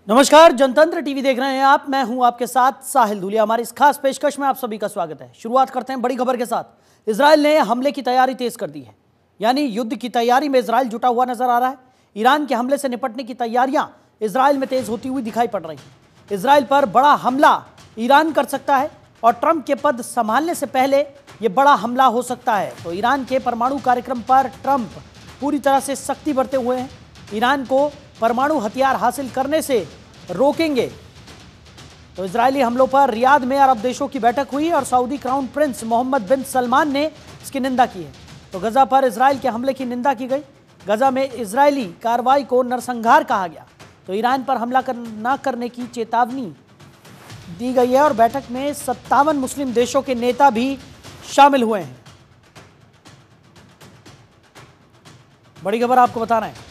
नमस्कार, जनतंत्र टीवी देख रहे हैं आप। मैं हूं आपके साथ साहिल धूलिया। हमारी इस खास पेशकश में आप सभी का स्वागत है। शुरुआत करते हैं बड़ी खबर के साथ। इजराइल ने हमले की तैयारी तेज कर दी है, यानी युद्ध की तैयारी में इजराइल जुटा हुआ नजर आ रहा है। ईरान के हमले से निपटने की तैयारियां इजराइल में तेज होती हुई दिखाई पड़ रही हैं। इजराइल पर बड़ा हमला ईरान कर सकता है और ट्रंप के पद संभालने से पहले यह बड़ा हमला हो सकता है। तो ईरान के परमाणु कार्यक्रम पर ट्रंप पूरी तरह से सख्ती बरते हुए हैं। ईरान को परमाणु हथियार हासिल करने से रोकेंगे। तो इजरायली हमलों पर रियाद में अरब देशों की बैठक हुई और सऊदी क्राउन प्रिंस मोहम्मद बिन सलमान ने इसकी निंदा की है। तो गजा पर इजराइल के हमले की निंदा की गई। गजा में इजरायली कार्रवाई को नरसंहार कहा गया। तो ईरान पर हमला न करने की चेतावनी दी गई है और बैठक में 57 मुस्लिम देशों के नेता भी शामिल हुए हैं। बड़ी खबर आपको बता रहे हैं।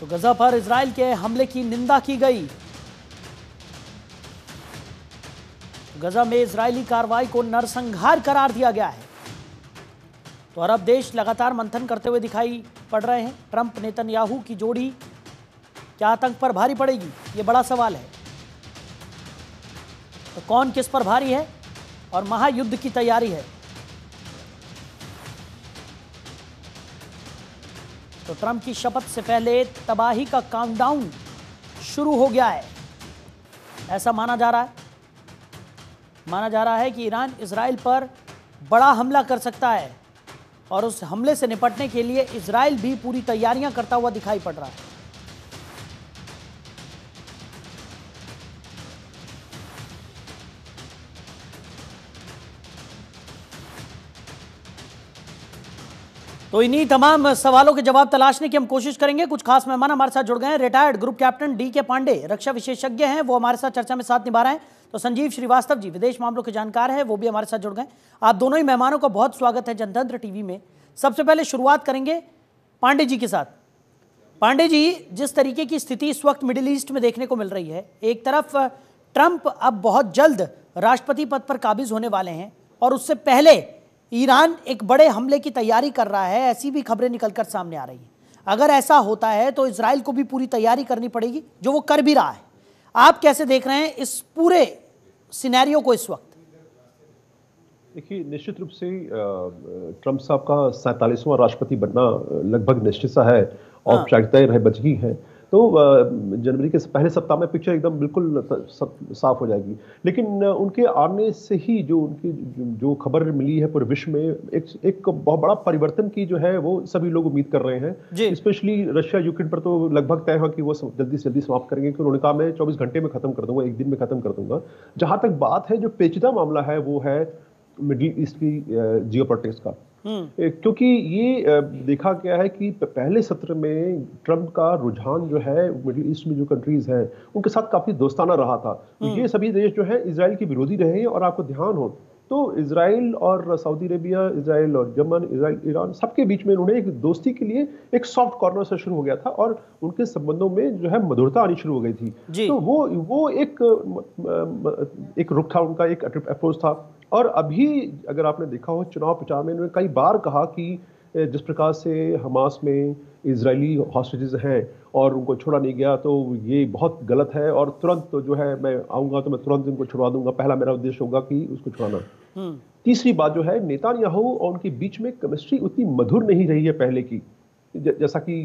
तो गजा पर इजराइल के हमले की निंदा की गई। गजा में इजरायली कार्रवाई को नरसंहार करार दिया गया है। तो अरब देश लगातार मंथन करते हुए दिखाई पड़ रहे हैं। ट्रंप नेतन्याहू की जोड़ी क्या आतंक पर भारी पड़ेगी, ये बड़ा सवाल है। तो कौन किस पर भारी है और महायुद्ध की तैयारी है। तो ट्रंप की शपथ से पहले तबाही का काउंटडाउन शुरू हो गया है, ऐसा माना जा रहा है कि ईरान इजराइल पर बड़ा हमला कर सकता है और उस हमले से निपटने के लिए इजराइल भी पूरी तैयारियां करता हुआ दिखाई पड़ रहा है। तो इन्हीं तमाम सवालों के जवाब तलाशने की हम कोशिश करेंगे। कुछ खास मेहमान हमारे साथ जुड़ गए हैं। रिटायर्ड ग्रुप कैप्टन डी के पांडे, रक्षा विशेषज्ञ हैं, वो हमारे साथ चर्चा में साथ निभा रहे हैं। तो संजीव श्रीवास्तव जी, विदेश मामलों के जानकार हैं, वो भी हमारे साथ जुड़ गए। आप दोनों ही मेहमानों का बहुत स्वागत है जनतंत्र टीवी में। सबसे पहले शुरुआत करेंगे पांडे जी के साथ। पांडे जी, जिस तरीके की स्थिति इस वक्त मिडिल ईस्ट में देखने को मिल रही है, एक तरफ ट्रंप अब बहुत जल्द राष्ट्रपति पद पर काबिज होने वाले हैं और उससे पहले ईरान एक बड़े हमले की तैयारी कर रहा है, ऐसी भी खबरें निकलकर सामने आ रही हैं। अगर ऐसा होता है तो इजराइल को भी पूरी तैयारी करनी पड़ेगी, जो वो कर भी रहा है। आप कैसे देख रहे हैं इस पूरे सिनेरियो को इस वक्त? देखिए, निश्चित रूप से ट्रंप साहब का 47वां राष्ट्रपति बनना लगभग निश्चित सा है। औपचारिकताएं रह बच गई हैं। तो जनवरी के पहले सप्ताह में पिक्चर एकदम बिल्कुल साफ हो जाएगी। लेकिन उनके आने से ही जो खबर मिली है पूरे विश्व में, एक बहुत बड़ा परिवर्तन की जो है वो सभी लोग उम्मीद कर रहे हैं। स्पेशली रशिया यूक्रेन पर तो लगभग तय है कि वो जल्दी से जल्दी समाप्त करेंगे, कि उन्होंने कहा मैं 24 घंटे में खत्म कर दूंगा, एक दिन में खत्म कर दूंगा। जहां तक बात है, जो पेचीदा मामला है वो है मिडिल ईस्ट की जियोपॉलिटिक्स का। क्योंकि ये देखा गया है कि पहले सत्र में ट्रंप का रुझान जो है मिडिल ईस्ट में जो कंट्रीज हैं उनके साथ काफी दोस्ताना रहा था। तो ये सभी देश जो है इजराइल के विरोधी रहे हैं। और आपको ध्यान हो तो इजराइल और सऊदी अरेबिया, इजराइल और यमन, इजराइल ईरान, सबके बीच में उन्होंने एक दोस्ती के लिए एक सॉफ्ट कॉर्नर से शुरू हो गया था और उनके संबंधों में जो है मधुरता आनी शुरू हो गई थी। तो वो एक रुख था उनका, एक अप्रोच था। और अभी अगर आपने देखा हो चुनाव प्रचार में उन्होंने कई बार कहा कि जिस प्रकार से हमास में इजरायली हॉस्टेजेस हैं और उनको छोड़ा नहीं गया, तो ये बहुत गलत है और तुरंत जो है मैं आऊंगा तो मैं तुरंत इनको छुड़वा दूंगा। पहला मेरा उद्देश्य होगा कि उसको छुड़ाना। तीसरी बात जो है, नेतन्याहू और उनके बीच में केमिस्ट्री उतनी मधुर नहीं रही है पहले की, जैसा कि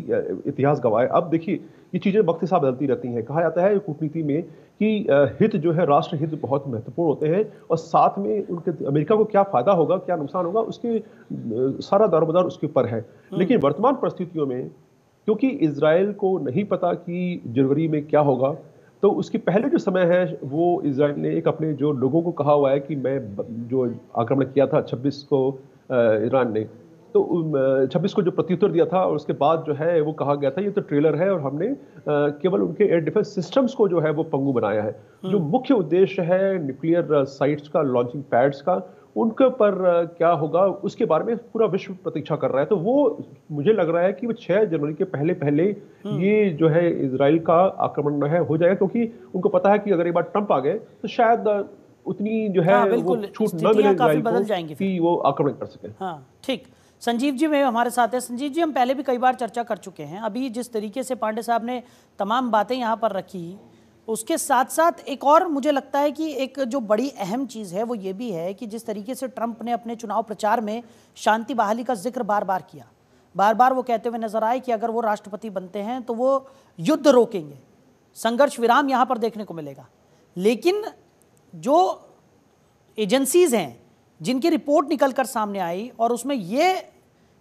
इतिहास गवाह है। अब देखिए, ये चीजें वक्त के साथ बदलती रहती हैं। कहा जाता है कूटनीति में कि हित जो है, राष्ट्र हित बहुत महत्वपूर्ण होते हैं और साथ में उनके अमेरिका को क्या फायदा होगा, क्या नुकसान होगा, उसके सारा दारोमदार उसके ऊपर है। लेकिन वर्तमान परिस्थितियों में क्योंकि इजराइल को नहीं पता कि जनवरी में क्या होगा, तो उसके पहले जो समय है वो इजराइल ने एक अपने जो लोगों को कहा हुआ है कि मैं जो आक्रमण किया था 26 को ईरान ने, तो 26 को जो प्रत्युत्तर दिया था और उसके बाद जो है वो कहा गया था ये तो ट्रेलर है और हमने केवल उनके एयर डिफेंस सिस्टम्स को जो है वो पंगु बनाया है। जो मुख्य उद्देश्य है न्यूक्लियर साइट्स का, लॉन्चिंग पैड्स का, उनके पर क्या होगा उसके बारे में पूरा विश्व प्रतीक्षा कर रहा है। तो वो मुझे लग रहा है कि वो 6 जनवरी के पहले पहले ये जो है इजराइल का आक्रमण है हो जाएगा, क्योंकि उनको पता है कि अगर एक बार ट्रंप आ गए तो शायद उतनी जो है वो छूट न मिले इजराइल को कि वो आक्रमण कर सके। हाँ, ठीक। संजीव जी में हमारे साथ है। संजीव जी, हम पहले भी कई बार चर्चा कर चुके हैं। अभी जिस तरीके से पांडे साहब ने तमाम बातें यहाँ पर रखी, उसके साथ साथ एक और मुझे लगता है कि एक जो बड़ी अहम चीज़ है वो ये भी है कि जिस तरीके से ट्रंप ने अपने चुनाव प्रचार में शांति बहाली का जिक्र बार बार किया, बार बार वो कहते हुए नजर आए कि अगर वो राष्ट्रपति बनते हैं तो वो युद्ध रोकेंगे, संघर्ष विराम यहाँ पर देखने को मिलेगा। लेकिन जो एजेंसीज हैं जिनकी रिपोर्ट निकलकर सामने आई और उसमें ये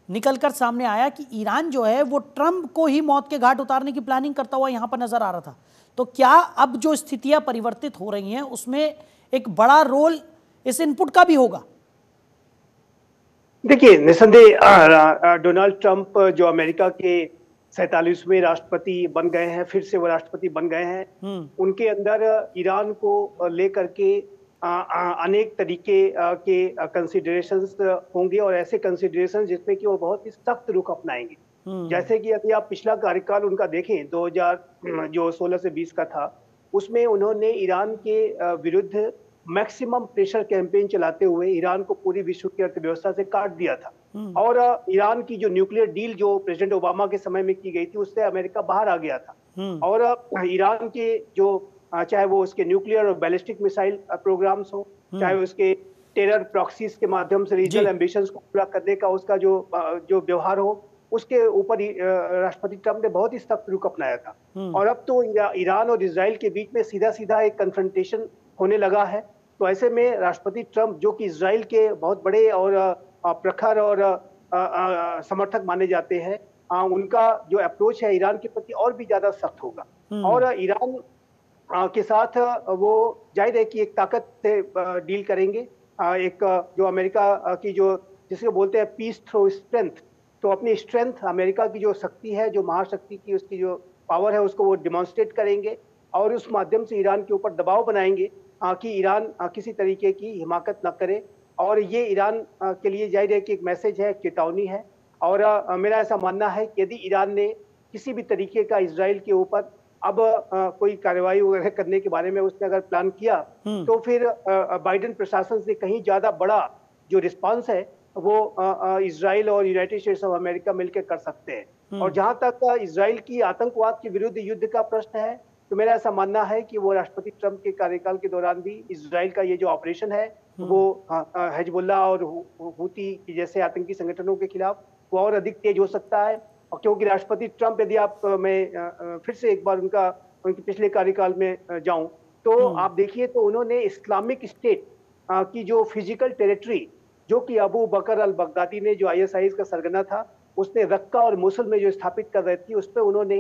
निकलकर सामने आया कि ईरान जो है वो ट्रंप को ही मौत के घाट उतारने की प्लानिंग करता हुआ यहाँ पर नजर आ रहा था, तो क्या अब जो स्थितियां परिवर्तित हो रही हैं उसमें एक बड़ा रोल इस इनपुट का भी होगा? देखिए, निसंदेह डोनाल्ड ट्रंप जो अमेरिका के 47वें राष्ट्रपति बन गए हैं, फिर से वो राष्ट्रपति बन गए हैं, उनके अंदर ईरान को लेकर के अनेक तरीके के कंसिडरेशंस होंगे और ऐसे कंसिडरेशंस जिसमें कि वो बहुत ही सख्त रुख अपनाएंगे। जैसे कि यदि आप पिछला कार्यकाल उनका देखें, 2016 से 20 का था, उसमें उन्होंने ईरान के विरुद्ध मैक्सिमम प्रेशर कैंपेन चलाते हुए ईरान को पूरी विश्व की अर्थव्यवस्था से काट दिया था। और ईरान की जो न्यूक्लियर डील जो प्रेसिडेंट ओबामा के समय में की गई थी, उससे अमेरिका बाहर आ गया था। और ईरान के जो चाहे वो उसके न्यूक्लियर और बैलिस्टिक मिसाइल प्रोग्राम्स हो, चाहे उसके टेरर प्रॉक्सीज के माध्यम से रीजनल एम्बिशंस को पूरा करने का उसका जो व्यवहार हो, उसके ऊपर राष्ट्रपति ट्रंप ने बहुत ही सख्त रुख अपनाया था। और अब तो ईरान और इजराइल के बीच में सीधा सीधा एक कन्फ्रंटेशन होने लगा है। तो ऐसे में राष्ट्रपति ट्रंप, जो कि इजराइल के बहुत बड़े और प्रखर और समर्थक माने जाते हैं, उनका जो अप्रोच है ईरान के प्रति और भी ज्यादा सख्त होगा। और ईरान के साथ वो जाहिर है कि एक ताकत से डील करेंगे। एक जो अमेरिका की जो जिसको बोलते हैं पीस थ्रू स्ट्रेंथ, तो अपनी स्ट्रेंथ, अमेरिका की जो शक्ति है, जो महाशक्ति की उसकी जो पावर है, उसको वो डिमॉन्स्ट्रेट करेंगे और उस माध्यम से ईरान के ऊपर दबाव बनाएंगे कि ईरान किसी तरीके की हिमाकत न करे। और ये ईरान के लिए जाहिर है कि एक मैसेज है, चेतावनी है। और मेरा ऐसा मानना है कि यदि ईरान ने किसी भी तरीके का इजराइल के ऊपर अब कोई कार्रवाई वगैरह करने के बारे में उसने अगर प्लान किया, तो फिर बाइडेन प्रशासन से कहीं ज्यादा बड़ा जो रिस्पांस है वो इजराइल और यूनाइटेड स्टेट्स ऑफ अमेरिका मिलकर कर सकते हैं। और जहां तक इजराइल की आतंकवाद के विरुद्ध युद्ध का प्रश्न है, तो मेरा ऐसा मानना है कि वो राष्ट्रपति ट्रंप के कार्यकाल के दौरान भी इजराइल का ये जो ऑपरेशन है वो हिजबुल्लाह और हूती जैसे आतंकी संगठनों के खिलाफ वो और अधिक तेज हो सकता है। और क्योंकि राष्ट्रपति ट्रंप, यदि आप मैं फिर से एक बार उनके पिछले कार्यकाल में जाऊं, तो आप देखिए तो उन्होंने इस्लामिक स्टेट की जो फिजिकल टेरिटरी, जो कि अबू बकर अल बगदादी ने, जो आईएसआईएस का सरगना था, उसने रक्का और मोसुल में जो स्थापित कर रही थी, उस पर उन्होंने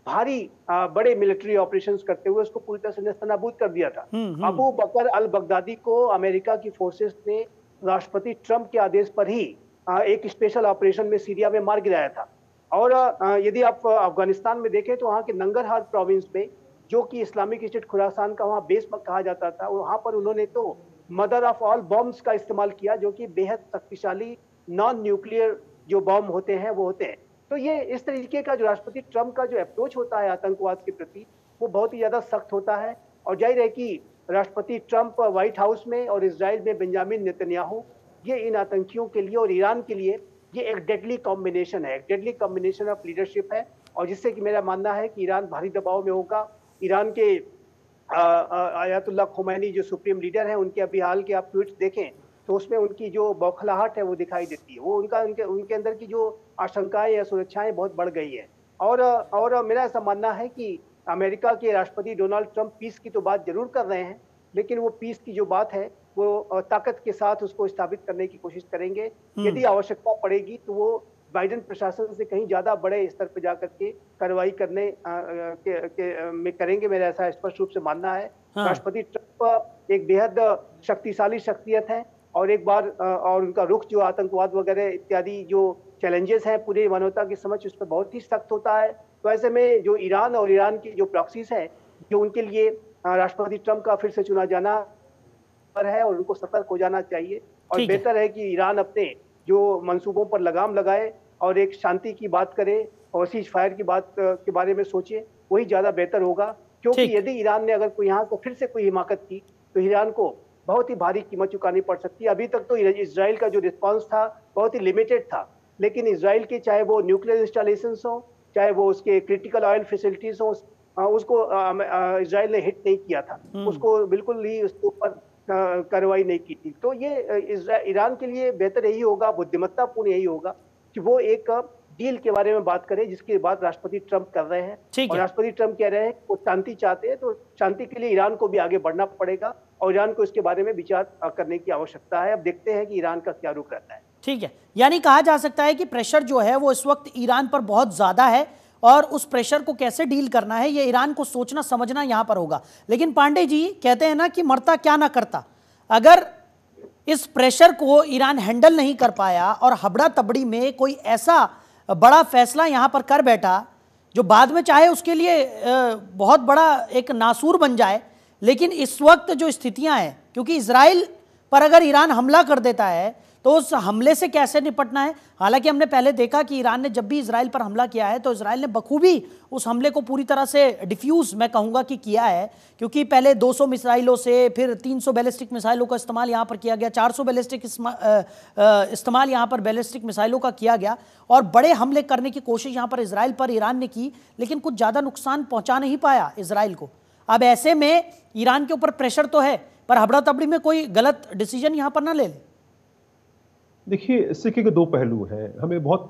भारी बड़े मिलिट्री ऑपरेशंस करते हुए उसको पूरी तरह से नेस्तनाबूद कर दिया था। अबू बकर अल बगदादी को अमेरिका की फोर्सेस ने राष्ट्रपति ट्रंप के आदेश पर ही एक स्पेशल ऑपरेशन में सीरिया में मार गिराया था। और यदि आप अफगानिस्तान में देखें तो वहाँ के नंगरहार प्रोविंस में, जो कि इस्लामिक स्टेट खुरासान का वहाँ बेस कहा जाता था, वहाँ पर उन्होंने तो मदर ऑफ ऑल बॉम्ब्स का इस्तेमाल किया, जो कि बेहद शक्तिशाली नॉन न्यूक्लियर जो बॉम्ब होते हैं वो होते हैं। तो ये इस तरीके का जो राष्ट्रपति ट्रंप का जो अप्रोच होता है आतंकवाद के प्रति, वो बहुत ही ज्यादा सख्त होता है। और जाहिर है कि राष्ट्रपति ट्रंप व्हाइट हाउस में और इजराइल में बेंजामिन नेतन्याहू, ये इन आतंकियों के लिए और ईरान के लिए ये एक डेडली कॉम्बिनेशन है, एक डेडली कॉम्बिनेशन ऑफ लीडरशिप है। और जिससे कि मेरा मानना है कि ईरान भारी दबाव में होगा। ईरान के आयतुल्लाह खुमैनी जो सुप्रीम लीडर हैं, उनके अभी हाल के आप ट्वीट्स देखें तो उसमें उनकी जो बौखलाहट है वो दिखाई देती है। वो उनके अंदर की जो आशंकाएं या सुरक्षाएं बहुत बढ़ गई है। और मेरा ऐसा मानना है कि अमेरिका के राष्ट्रपति डोनाल्ड ट्रंप पीस की तो बात जरूर कर रहे हैं, लेकिन वो पीस की जो बात है वो ताकत के साथ उसको स्थापित करने की कोशिश करेंगे। यदि आवश्यकता पड़ेगी तो वो बाइडेन प्रशासन से कहीं ज्यादा बड़े स्तर पर जाकर के कार्रवाई करने में करेंगे, मेरा ऐसा स्पष्ट रूप से मानना है। राष्ट्रपति ट्रंप एक बेहद शक्तिशाली शख्सियत है और एक बार और उनका रुख जो आतंकवाद वगैरह इत्यादि जो चैलेंजेस हैं पूरी मानवता के समक्ष, उस पर बहुत ही सख्त होता है। तो ऐसे में जो ईरान और ईरान की जो प्रॉक्सीज है, जो उनके लिए राष्ट्रपति ट्रंप का फिर से चुना जाना पर है और उनको सतर्क हो जाना चाहिए। और बेहतर है कि ईरान अपने जो मंसूबों पर लगाम लगाए और एक शांति की बात करे और सीज फायर की बात के बारे में सोचे, वही ज्यादा बेहतर होगा। क्योंकि यदि ईरान ने अगर कोई यहाँ को फिर से कोई हिमाकत की तो ईरान को बहुत ही भारी कीमत चुकानी पड़ सकती है। अभी तक तो इजराइल का जो रिस्पांस था बहुत ही लिमिटेड था, लेकिन इसराइल के चाहे वो न्यूक्लियर इंस्टॉलेशंस हो, चाहे वो उसके क्रिटिकल ऑयल फैसिलिटीज हो, उसको इसराइल ने हिट नहीं किया था, उसको बिल्कुल ही उसके ऊपर कार्रवाई नहीं की थी। तो ये ईरान के लिए बेहतर यही होगा, बुद्धिमत्तापूर्ण यही होगा कि वो एक डील के बारे में बात करें, जिसकी बात राष्ट्रपति ट्रंप कर रहे हैं। और राष्ट्रपति ट्रंप कह रहे हैं वो शांति चाहते हैं, तो शांति के लिए ईरान को भी आगे बढ़ना पड़ेगा और ईरान को इसके बारे में विचार करने की आवश्यकता है। अब देखते हैं कि ईरान का क्या रुख रहता है। ठीक है, यानी कहा जा सकता है कि प्रेशर जो है वो इस वक्त ईरान पर बहुत ज्यादा है और उस प्रेशर को कैसे डील करना है ये ईरान को सोचना समझना यहां पर होगा। लेकिन पांडे जी कहते हैं ना कि मरता क्या ना करता, अगर इस प्रेशर को ईरान हैंडल नहीं कर पाया और हबड़ा तबड़ी में कोई ऐसा बड़ा फैसला यहां पर कर बैठा जो बाद में चाहे उसके लिए बहुत बड़ा एक नासूर बन जाए, लेकिन इस वक्त जो स्थितियां हैं, क्योंकि इजराइल पर अगर ईरान हमला कर देता है तो उस हमले से कैसे निपटना है। हालांकि हमने पहले देखा कि ईरान ने जब भी इजराइल पर हमला किया है तो इजराइल ने बखूबी उस हमले को पूरी तरह से डिफ्यूज मैं कहूँगा कि किया है, क्योंकि पहले 200 मिसाइलों से फिर 300 बैलिस्टिक मिसाइलों का इस्तेमाल यहाँ पर किया गया, 400 बैलिस्टिक इस्तेमाल यहाँ पर बैलिस्टिक मिसाइलों का किया गया और बड़े हमले करने की कोशिश यहाँ पर इजराइल पर ईरान ने की, लेकिन कुछ ज़्यादा नुकसान पहुँचा नहीं पाया इजराइल को। अब ऐसे में ईरान के ऊपर प्रेशर तो है, पर हबड़ा तबड़ी में कोई गलत डिसीजन यहाँ पर ना ले ले। देखिए, सिक्के के दो पहलू हैं, हमें बहुत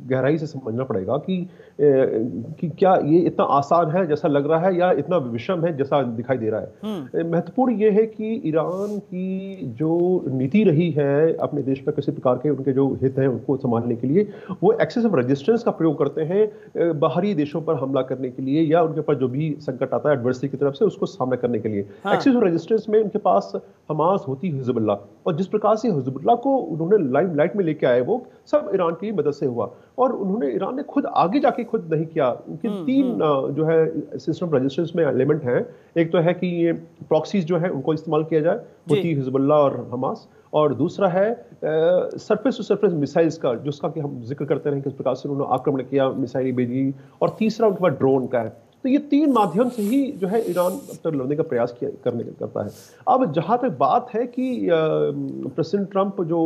गहराई से समझना पड़ेगा कि क्या ये इतना आसान है जैसा लग रहा है या इतना विषम है जैसा दिखाई दे रहा है। महत्वपूर्ण ये है कि ईरान की जो नीति रही है अपने देश में किसी प्रकार के उनके जो हित हैं उनको संभालने के लिए, वो एक्सेसिव रेजिस्टेंस का प्रयोग करते हैं बाहरी देशों पर हमला करने के लिए या उनके ऊपर जो भी संकट आता है एडवर्सरी की तरफ से उसको सामना करने के लिए। एक्सेसिव रेजिस्टेंस में उनके पास हमास होती हिजबुल्लाह, और जिस प्रकार से हिजबुल्लाह को उन्होंने लाइमलाइट में लेके आए वो सब ईरान की मदद से हुआ। और ईरान ने खुद आगे जाके खुद नहीं किया। उनके तीन जो है सिस्टम रेजिस्टेंस में एलिमेंट हैं। एक तो है कि ये प्रॉक्सीज जो है उनको इस्तेमाल किया जाए, हुती, हिजबुल्लाह और हमास, और दूसरा है सरफेस टू सरफेस मिसाइल्स का, जिसका कि हम जिक्र करते रहे किस प्रकार से उन्होंने आक्रमण किया, मिसाइलें भेजी, और तीसरा उनके पास ड्रोन का है। तो ये तीन माध्यम से ही जो है ईरान अब तक लड़ने का प्रयास करता है। अब जहां तक बात है कि प्रेसिडेंट ट्रंप जो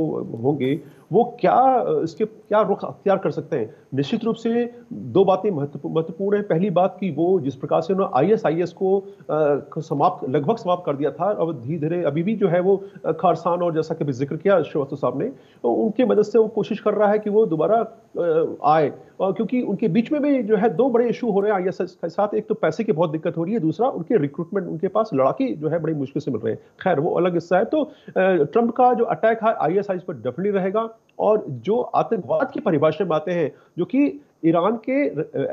होंगे वो इसके क्या रुख अख्तियार कर सकते हैं, निश्चित रूप से दो बातें महत्वपूर्ण है। पहली बात कि वो जिस प्रकार से उन्होंने ISIS को लगभग समाप्त कर दिया था, अब धीरे धीरे अभी भी जो है वो खारसान और जैसा कि जिक्र किया श्रीवास्तव साहब ने, तो उनके मदद से वो कोशिश कर रहा है कि वो दोबारा आए, क्योंकि उनके बीच में भी जो है दो बड़े इशू हो रहे हैं ISIS के साथ। एक तो पैसे की बहुत दिक्कत हो रही है, दूसरा उनके रिक्रूटमेंट, उनके पास लड़ाके जो है बड़ी मुश्किल से मिल रहे हैं। खैर वो अलग हिस्सा है। तो ट्रंप का जो अटैक है ISIS पर डेफिनेटली रहेगा, और जो आतंकवाद की परिभाषा में आते हैं जो कि ईरान के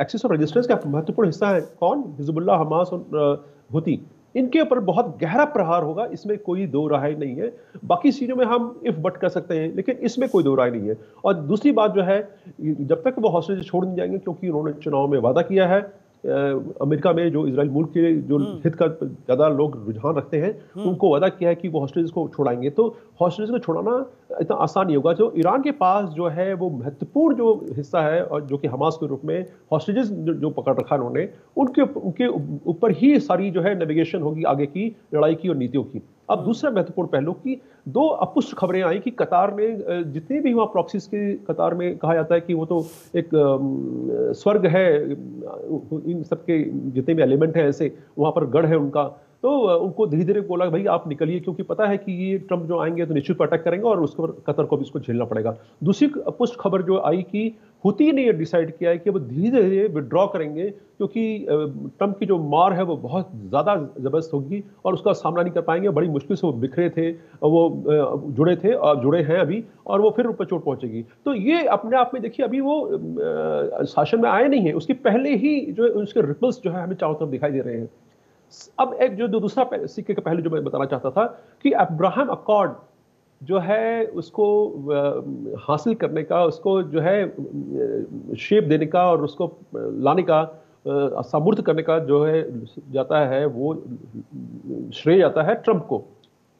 एक्सिस ऑफ रेजिस्टेंस का महत्वपूर्ण हिस्सा है, कौन, हिजबुल्लाह, हमास और हुती, इनके ऊपर बहुत गहरा प्रहार होगा, इसमें कोई दो राय नहीं है। बाकी चीजों में हम इफ बट कर सकते हैं, लेकिन इसमें कोई दो राय नहीं है। और दूसरी बात जो है, जब तक वो हॉस्टेज छोड़ नहीं जाएंगे, क्योंकि उन्होंने चुनाव में वादा किया है, अमेरिका में जो इजराइल मुल्क के जो हित का ज्यादा लोग रुझान रखते हैं, उनको वादा किया है कि वो हॉस्टेज को छुड़ाएंगे। तो हॉस्टेज को छुड़ाना इतना आसान नहीं होगा। जो ईरान के पास जो है वो महत्वपूर्ण जो हिस्सा है, और जो कि हमास के रूप में हॉस्टेजेस जो पकड़ रखा उन्होंने, उनके ऊपर ही सारी जो है नेविगेशन होगी आगे की लड़ाई की और नीतियों की। अब दूसरा महत्वपूर्ण पहलू की दो अपुष्ट खबरें आई कि कतार में जितने भी वहाँ प्रॉक्सीज के कतार में कहा जाता है कि वो तो एक स्वर्ग है, इन सबके जितने भी एलिमेंट हैं ऐसे वहाँ पर गढ़ है उनका, तो उनको धीरे धीरे बोला भाई आप निकलिए, क्योंकि पता है कि ये ट्रंप जो आएंगे तो निश्चित अटैक करेंगे और उसको कतर को भी इसको झेलना पड़ेगा। दूसरी पुष्ट खबर जो आई कि हुती ने ये डिसाइड किया है कि वो धीरे धीरे विड्रॉ करेंगे, क्योंकि ट्रंप की जो मार है वो बहुत ज़्यादा ज़बरदस्त होगी और उसका सामना नहीं कर पाएंगे। बड़ी मुश्किल से वो बिखरे थे, वो जुड़े थे और जुड़े हैं अभी, और वो फिर ऊपर चोट पहुंचेगी। तो ये अपने आप में देखिए, अभी वो शासन में आए नहीं है, उसके पहले ही जो उसके रिपल्स जो है हमें चारों तरफ दिखाई दे रहे हैं। अब एक जो दूसरा सिक्के का पहलू जो मैं बताना चाहता था कि अब्राहम अकॉर्ड जो है उसको हासिल करने का, उसको जो है शेप देने का और उसको लाने का, समूर्त करने का जो है जाता है, वो श्रेय जाता है ट्रंप को।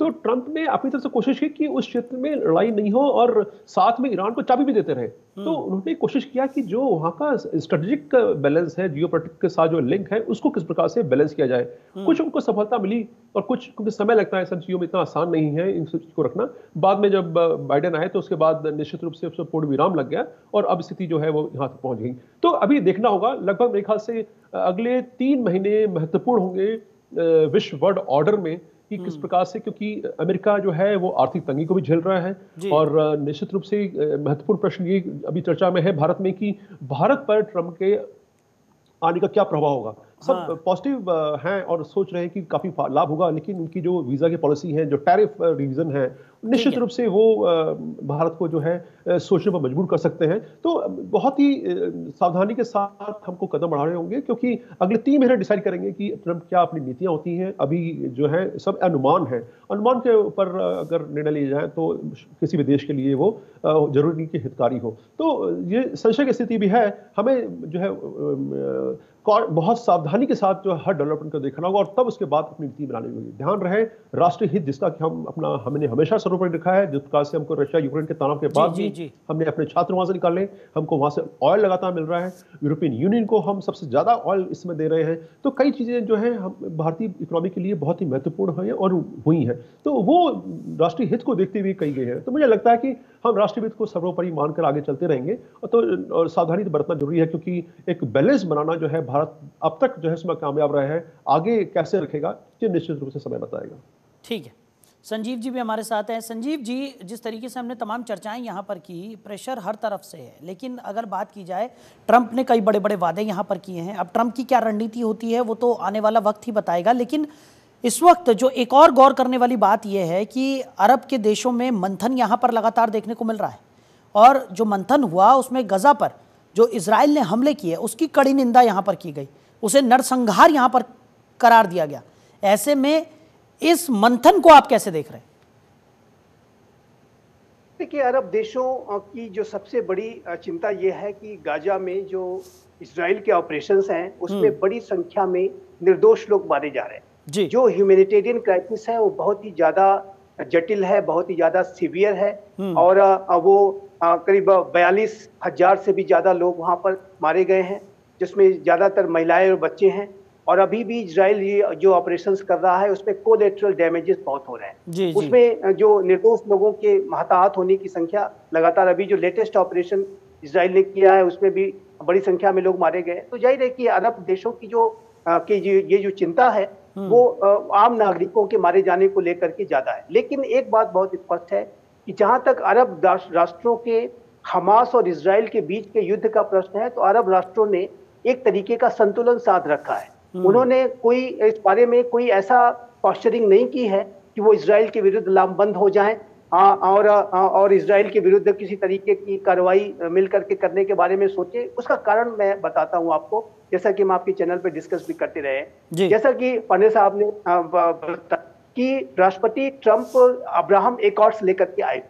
तो ट्रंप ने अपनी तरफ से कोशिश की कि उस क्षेत्र में लड़ाई नहीं हो और साथ में ईरान को चाबी भी देते रहे। तो उन्होंने कोशिश किया कि जो वहां का स्ट्रेटेजिक बैलेंस है, जियोपॉलिटिक्स के साथ जो लिंक है, उसको किस प्रकार से बैलेंस किया जाए। कुछ उनको सफलता मिली और कुछ, क्योंकि समय लगता है इन चीजों में, इतना आसान नहीं है इन चीज को रखना। बाद में जब बाइडेन आए तो उसके बाद निश्चित रूप से पूर्ण विराम लग गया और अब स्थिति जो है वो यहाँ तक पहुंच गई। तो अभी देखना होगा, लगभग मेरे ख्याल से अगले 3 महीने महत्वपूर्ण होंगे विश्व वर्ल्ड ऑर्डर में कि किस प्रकार से, क्योंकि अमेरिका जो है वो आर्थिक तंगी को भी झेल रहा है और निश्चित रूप से महत्वपूर्ण प्रश्न ये अभी चर्चा में है भारत में कि भारत पर ट्रंप के आने का क्या प्रभाव होगा। सब पॉजिटिव हैं और सोच रहे हैं कि काफी लाभ होगा, लेकिन उनकी जो वीजा की पॉलिसी है, जो टैरिफ रिवीजन है, निश्चित रूप से वो भारत को जो है सोचने पर मजबूर कर सकते हैं। तो बहुत ही सावधानी के साथ हमको कदम बढ़ाने होंगे, क्योंकि अगले 3 महीने डिसाइड करेंगे कि ट्रंप क्या अपनी नीतियां होती हैं। अभी जो है सब अनुमान है, अनुमान के ऊपर अगर निर्णय लिए जाए तो किसी भी देश के लिए वो जरूरी नहीं कि हितकारी हो। तो ये संशय की स्थिति भी है। हमें जो है बहुत सावधानी के साथ जो हर डेवलपमेंट को देखना होगा और तब उसके बाद अपनी नीति बनानी होगी। ध्यान रहे राष्ट्रीय हित, जिसका कि हमने हमेशा सर्वोपरि रखा है। जिस प्रकार से हमको रशिया यूक्रेन के तनाव के बाद भी हमने अपने छात्र वहां से निकाले, हमको वहां से ऑयल लगातार मिल रहा है, यूरोपियन यूनियन को हम सबसे ज्यादा ऑयल इसमें दे रहे हैं। तो कई चीजें जो है हम भारतीय इकोनॉमी के लिए बहुत ही महत्वपूर्ण हुई और हुई है, तो वो राष्ट्रीय हित को देखते हुए कही गई है। तो मुझे लगता है कि हम राष्ट्रीय हित को सर्वोपरि मानकर आगे चलते रहेंगे। और सावधानी तो बरतना जरूरी है, क्योंकि एक बैलेंस बनाना जो है भारत अब तक जो है इसमें कामयाब रहा है, आगे कैसे रखेगा ये निश्चित रूप से समय बताएगा। ठीक है, संजीव जी भी हमारे साथ हैं। संजीव जी, जिस तरीके से हमने तमाम चर्चाएं यहाँ पर की, प्रेशर हर तरफ से है, लेकिन अगर बात की जाए, ट्रंप ने कई बड़े बड़े वादे यहाँ पर किए हैं। अब ट्रंप की क्या रणनीति होती है वो तो आने वाला वक्त ही बताएगा, लेकिन इस वक्त जो एक और गौर करने वाली बात यह है कि अरब के देशों में मंथन यहाँ पर लगातार देखने को मिल रहा है, और जो मंथन हुआ उसमें गजा पर जो इजराइल ने हमले किए उसकी कड़ी निंदा यहाँ पर की गई, उसे नरसंहार यहाँ पर करार दिया गया। ऐसे में इस मंथन को आप कैसे देख रहे हैं? देखिए, अरब देशों की जो सबसे बड़ी चिंता यह है कि गाजा में जो इजराइल के ऑपरेशंस हैं उसमें बड़ी संख्या में निर्दोष लोग मारे जा रहे हैं। जो ह्यूमैनिटेरियन क्राइसिस है वो बहुत ही ज्यादा जटिल है, बहुत ही ज्यादा सीवियर है, और वो करीब 42,000 से भी ज्यादा लोग वहां पर मारे गए हैं, जिसमें ज्यादातर महिलाएं और बच्चे हैं। और अभी भी इजराइल ये जो ऑपरेशंस कर रहा है उसमें कोलेटरल डैमेजेस बहुत हो रहे हैं। उसमें जो निर्दोष लोगों के हताहत होने की संख्या लगातार, अभी जो लेटेस्ट ऑपरेशन इजराइल ने किया है उसमें भी बड़ी संख्या में लोग मारे गए। तो जाहिर है कि अरब देशों की ये जो चिंता है वो आम नागरिकों के मारे जाने को लेकर के ज्यादा है। लेकिन एक बात बहुत स्पष्ट है कि जहां तक अरब राष्ट्रों के हमास और इजराइल के बीच के युद्ध का प्रश्न है, तो अरब राष्ट्रों ने एक तरीके का संतुलन साध रखा है। उन्होंने कोई इस बारे में कोई ऐसा पॉस्चरिंग नहीं की है कि वो इजराइल के विरुद्ध लामबंद हो जाएं और इजराइल के विरुद्ध किसी तरीके की कार्रवाई मिलकर के करने के बारे में सोचे। उसका कारण मैं बताता हूं आपको, जैसा कि हम आपके चैनल पे डिस्कस भी करते रहे हैं। जैसा कि पांडे साहब ने बताया कि राष्ट्रपति ट्रंप अब्राहम एकॉर्ड्स लेकर के आए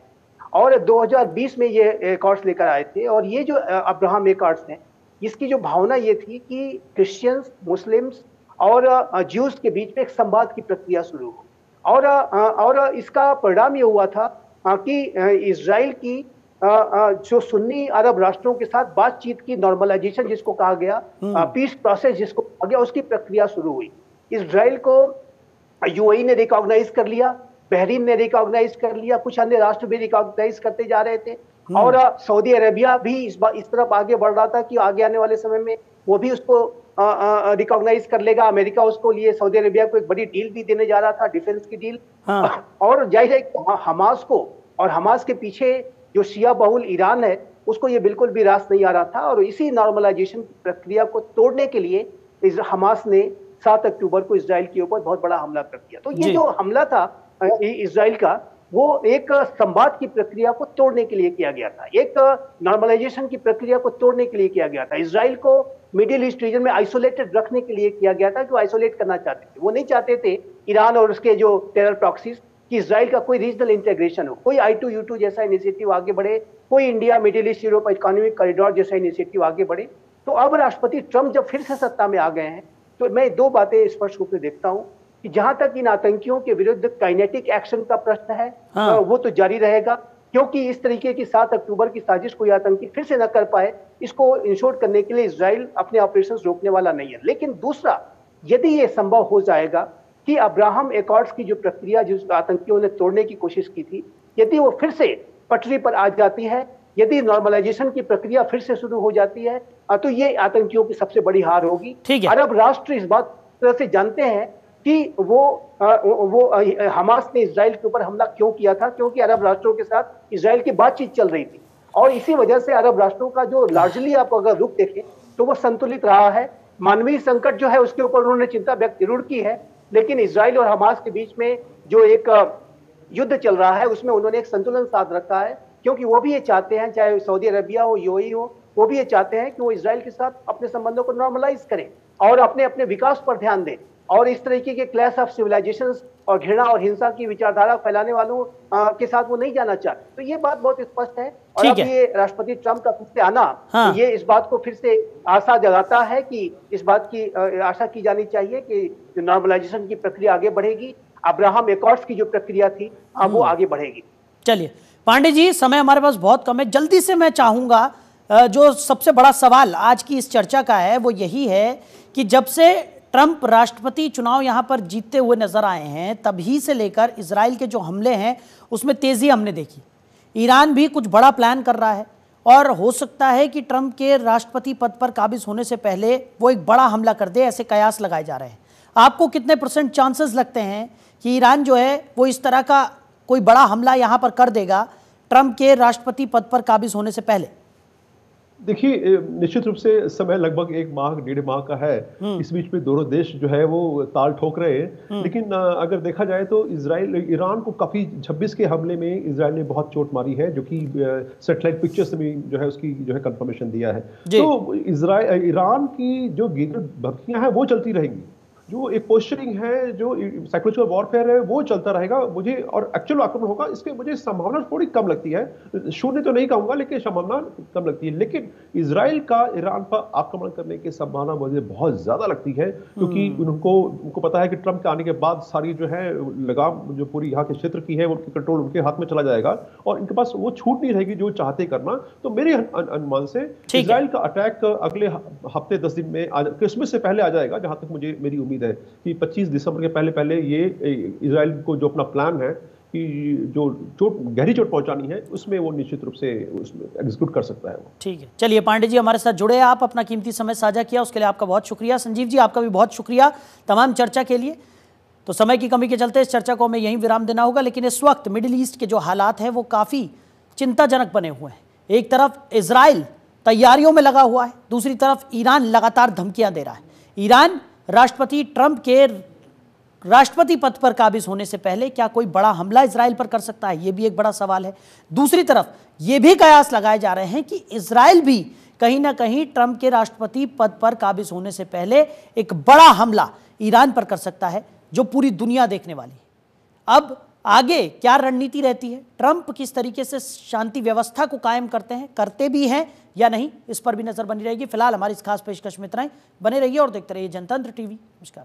और 2020 में ये एकॉर्ड्स लेकर आए थे। और ये जो अब्राहम एकॉर्ड्स हैं, इसकी जो भावना ये थी कि क्रिश्चियंस, मुस्लिम्स और ज्यूज के बीच में एक संवाद की प्रक्रिया शुरू हो, और इसका परिणाम ये हुआ था कि इजराइल की जो सुन्नी अरब राष्ट्रों के साथ बातचीत की नॉर्मलाइजेशन जिसको कहा गया, पीस प्रोसेस जिसको कहा गया, उसकी प्रक्रिया शुरू हुई। इजराइल को यूएई ने रिकॉग्नाइज कर लिया, बहरीन ने रिकॉग्नाइज कर लिया, कुछ अन्य राष्ट्र भी रिकॉग्नाइज करते जा रहे थे, और सऊदी अरेबिया भी इस तरफ आगे बढ़ रहा था कि आगे आने वाले समय में वो भी उसको रिकॉग्नाइज कर लेगा। अमेरिका उसको लिए सऊदी अरेबिया को एक बड़ी डील भी देने जा रहा था, डिफेंस की डील। और जाहिर है हमास को, और हमास के पीछे जो शिया बहुल ईरान है, उसको ये बिल्कुल भी रास नहीं आ रहा था। और इसी नॉर्मलाइजेशन की प्रक्रिया को तोड़ने के लिए हमास ने 7 अक्टूबर को इजराइल के ऊपर बहुत बड़ा हमला कर दिया। तो ये जो हमला था इजराइल का, वो एक संवाद की प्रक्रिया को तोड़ने के लिए किया गया था, एक नॉर्मलाइजेशन की प्रक्रिया को तोड़ने के लिए किया गया था। इजराइल को मिडिल ईस्ट रीजन में आइसोलेटेड रखने के लिए किया गया था, जो आइसोलेट करना चाहते थे। वो नहीं चाहते थे ईरान और उसके जो टेरर प्रॉक्सीज कि इजराइल का कोई रीजनल इंटीग्रेशन हो, कोई I2U2 जैसा इनिशिएटिव आगे बढ़े, कोई India middle east Europe economic corridor जैसा इनिशिएटिव आगे बढ़े। तो अब राष्ट्रपति ट्रंप जब फिर से सत्ता में आ गए हैं, तो मैं 2 बातें स्पष्ट रूप से देखता हूं कि जहां तक इन आतंकियों के विरुद्ध काइनेटिक एक्शन का प्रश्न है, हाँ। वो तो जारी रहेगा, क्योंकि इस तरीके की 7 अक्टूबर की साजिश कोई आतंकी फिर से न कर पाए, इसको इंश्योर करने के लिए इजराइल अपने ऑपरेशन रोकने वाला नहीं है। लेकिन दूसरा, यदि ये संभव हो जाएगा कि अब्राहम एकॉर्ड्स की जो प्रक्रिया जिस आतंकियों ने तोड़ने की कोशिश की थी, यदि वो फिर से पटरी पर आ जाती है, यदि नॉर्मलाइजेशन की प्रक्रिया फिर से शुरू हो जाती है, तो ये आतंकियों की सबसे बड़ी हार होगी। अरब राष्ट्र इस बात तरह से जानते हैं कि वो हमास ने इजराइल के ऊपर हमला क्यों किया था, क्योंकि अरब राष्ट्रों के साथ इजराइल की बातचीत चल रही थी, और इसी वजह से अरब राष्ट्रों का जो लार्जली आप अगर रुख देखें तो वो संतुलित रहा है। मानवीय संकट जो है उसके ऊपर उन्होंने चिंता व्यक्त जरूर की है, लेकिन इजराइल और हमास के बीच में जो एक युद्ध चल रहा है उसमें उन्होंने एक संतुलन साध रखा है, क्योंकि वो भी ये चाहते हैं, चाहे सऊदी अरबिया हो, यूएई हो, वो भी ये चाहते हैं कि वो इजराइल के साथ अपने संबंधों को नॉर्मलाइज करें और अपने अपने विकास पर ध्यान दें, और इस तरीके के क्लैश ऑफ सिविलाइजेशंस और घृणा और हिंसा की विचारधारा फैलाने वालों के साथ वो नहीं जाना चाहते। तो ये बात बहुत स्पष्ट है, और अब ये राष्ट्रपति ट्रंप का फिर से आना, हाँ। ये इस बात को फिर से आशा जगाता है कि इस बात की आशा की जानी चाहिए कि जो नॉर्मलाइजेशन की प्रक्रिया आगे बढ़ेगी, अब्राहम एकॉर्ड्स की जो प्रक्रिया थी वो आगे बढ़ेगी। चलिए पांडे जी, समय हमारे पास बहुत कम है, जल्दी से मैं चाहूंगा जो सबसे बड़ा सवाल आज की इस चर्चा का है वो यही है कि जब से ट्रंप राष्ट्रपति चुनाव यहां पर जीतते हुए नजर आए हैं, तभी से लेकर इजराइल के जो हमले हैं उसमें तेजी हमने देखी। ईरान भी कुछ बड़ा प्लान कर रहा है, और हो सकता है कि ट्रंप के राष्ट्रपति पद पर काबिज होने से पहले वो एक बड़ा हमला कर दे, ऐसे कयास लगाए जा रहे हैं। आपको कितने % चांसेस लगते हैं कि ईरान जो है वो इस तरह का कोई बड़ा हमला यहां पर कर देगा ट्रंप के राष्ट्रपति पद पर काबिज होने से पहले? देखिए, निश्चित रूप से समय लगभग 1 माह 1.5 माह का है। इस बीच में दोनों देश जो है वो ताल ठोक रहे हैं, लेकिन अगर देखा जाए तो ईरान को काफी 26 के हमले में इजराइल ने बहुत चोट मारी है, जो कि सैटेलाइट पिक्चर्स में जो है उसकी जो है कंफर्मेशन दिया है। तो ईरान की जो भक्तियां हैं वो चलती रहेंगी, जो एक पोस्चरिंग है, जो साइकोलॉजिकल वॉरफेयर है वो चलता रहेगा। मुझे और एक्चुअल आक्रमण होगा इसके मुझे संभावना थोड़ी कम लगती है, शून्य तो नहीं कहूंगा लेकिन संभावना कम लगती है। लेकिन इजराइल का ईरान पर आक्रमण करने की संभावना मुझे बहुत ज्यादा लगती है, क्योंकि उनको पता है कि ट्रंप के आने के बाद सारी जो है लगाम जो पूरी यहाँ के क्षेत्र की है उनकी कंट्रोल उनके हाथ में चला जाएगा, और इनके पास वो छूट नहीं रहेगी जो चाहते करना। तो मेरे अनुमान से इजराइल का अटैक अगले हफ्ते 10 दिन में क्रिसमस से पहले आ जाएगा, जहां तक मुझे मेरी उम्मीद है कि 25 दिसंबर के पहले ये इजराइल को जो अपना प्लान है कि जो गहरी चोट पहुंचानी है उसमें वो निश्चित रूप से उसमें एग्जीक्यूट कर सकता है वो। ठीक है, चलिए पांडे जी हमारे साथ जुड़े, आप अपना कीमती समय साझा किया, उसके लिए आपका बहुत शुक्रिया। संजीव जी, आपका भी बहुत शुक्रिया तमाम चर्चा के लिए। तो समय की कमी के चलते इस चर्चा को हमें यहीं विराम देना होगा, लेकिन इस वक्त मिडिल ईस्ट के जो हालात हैं वो काफ़ी चिंताजनक बने हुए हैं। एक तरफ इजराइल तैयारियों में लगा हुआ है, दूसरी तरफ ईरान लगातार धमकियां दे रहा है। ईरान राष्ट्रपति ट्रंप के राष्ट्रपति पद पर काबिज होने से पहले क्या कोई बड़ा हमला इजराइल पर कर सकता है, यह भी एक बड़ा सवाल है। दूसरी तरफ यह भी कयास लगाए जा रहे हैं कि इजराइल भी कहीं ना कहीं ट्रंप के राष्ट्रपति पद पर काबिज होने से पहले एक बड़ा हमला ईरान पर कर सकता है, जो पूरी दुनिया देखने वाली है। अब आगे क्या रणनीति रहती है, ट्रंप किस तरीके से शांति व्यवस्था को कायम करते भी हैं या नहीं, इस पर भी नजर बनी रहेगी। फिलहाल हमारी इस खास पेशकश में इतना ही। बने रहिए और देखते रहिए जनतंत्र टीवी। नमस्कार।